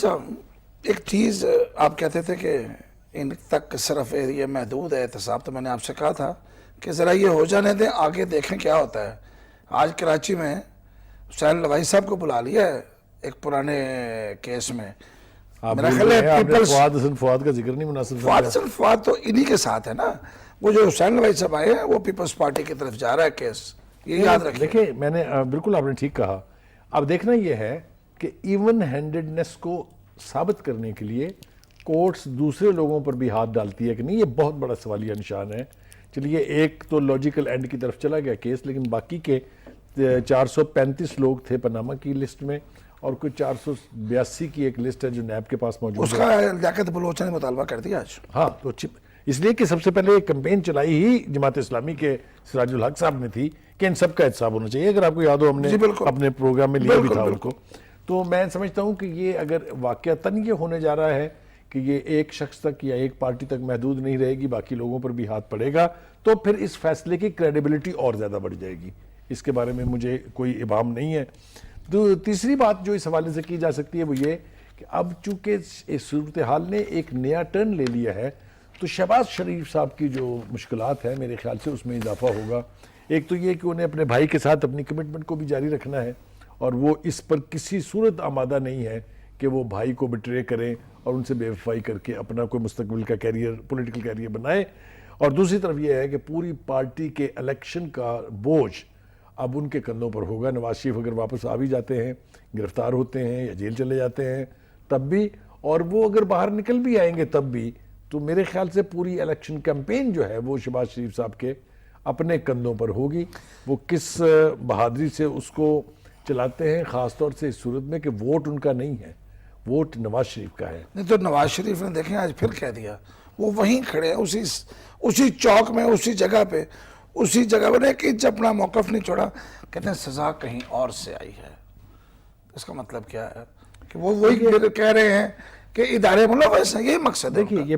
ایک چیز آپ کہتے تھے کہ ان تک صرف یہ محدود ہے احتساب، تو میں نے آپ سے کہا تھا کہ ذرا یہ ہو جانے دیں، آگے دیکھیں کیا ہوتا ہے۔ آج کراچی میں حسین لوائی صاحب کو بلا لیا ہے ایک پرانے کیس میں، میرا خیال ہے پیپلز فواد کا ذکر نہیں مناسب فواد تو انہی کے ساتھ ہے نا، وہ جو حسین لوائی صاحب آئے ہیں وہ پیپلز پارٹی کی طرف جا رہا ہے کیس، یہ یاد رکھیں۔ دیکھیں میں نے بالکل آپ نے ٹھیک کہا۔ اب دیکھنا یہ ہے کہ ایون ہینڈڈنس کو ثابت کرنے کے لیے کورٹس دوسرے لوگوں پر بھی ہاتھ ڈالتی ہے کہ نہیں، یہ بہت بڑا سوالیہ نشان ہے۔ چلیے ایک تو لاجیکل اینڈ کی طرف چلا گیا کیس، لیکن باقی کے 435 لوگ تھے پاناما کی لسٹ میں، اور کوئی 482 کی ایک لسٹ ہے جو نیب کے پاس موجود ہے۔ اس کا لیاقت بلوچ نے مطالبہ کر دیا آج۔ ہاں، تو اس لیے کہ سب سے پہلے ایک کمپین چلائی ہی جماعت اسلامی کے سراج الحق صاحب نے تھی کہ ان سب کا احتساب ہونا چاہیے۔ اگر آپ کو یاد ہو ہم نے اپنے پروگرام میں لیا بھی تھا ان کو۔ تو میں سمجھتا ہوں کہ یہ اگر واقعتاً یہ ہونے جا رہا ہے کہ یہ ایک شخص تک یا ایک پارٹی تک محدود نہیں رہے گی، باقی لوگوں پر بھی ہاتھ پڑے گا، تو پھر اس فیصلے کی کریڈیبلٹی اور زیادہ بڑھ جائے گی۔ اس کے بارے میں مجھے کوئی ابہام نہیں ہے۔ تو تیسری بات جو اس حوالے سے کی جا سکتی ہے وہ یہ کہ اب چونکہ اس صورتحال نے ایک نیا ٹرن لے لیا ہے، تو شہباز شریف صاحب کی جو مشکلات ہیں میرے خیال سے اس میں اضافہ ہوگا۔ ایک تو یہ کہ انہیں اپنے بھائی کے ساتھ اپنی کمٹمنٹ کو بھی جاری رکھنا ہے، اور وہ اس پر کسی صورت آمادہ نہیں ہے کہ وہ بھائی کو بٹرے کریں اور ان سے بے وفائی کر کے اپنا کوئی مستقبل کا کیریئر، پولیٹیکل کیریئر بنائے۔ اور دوسری طرف یہ ہے کہ پوری پارٹی کے الیکشن کا بوجھ اب ان کے کندھوں پر ہوگا۔ نواز شریف اگر واپس آ بھی جاتے ہیں، گرفتار ہوتے ہیں یا جیل چلے جاتے ہیں تب بھی، اور وہ اگر باہر نکل بھی آئیں گے تب بھی، تو میرے خیال سے پوری الیکشن کیمپین جو ہے وہ شہباز شریف صاحب کے اپنے کندھوں پر ہوگی۔ وہ کس بہادری سے اس کو چلاتے ہیں، خاص طور سے اس صورت میں کہ ووٹ ان کا نہیں ہے، ووٹ نواز شریف کا ہے۔ نہیں تو نواز شریف نے دیکھیں آج پھر کہہ دیا، وہ وہیں کھڑے ہیں اسی چوک میں، اسی جگہ پہ ایک انچ اپنا موقف نہیں چھوڑا، کہتے ہیں سزا کہیں اور سے آئی ہے۔ اس کا مطلب کیا ہے کہ وہ وہی کہہ رہے ہیں کہ ادارے ملوث ہیں، یہی مقصد ہے۔ دیکھیے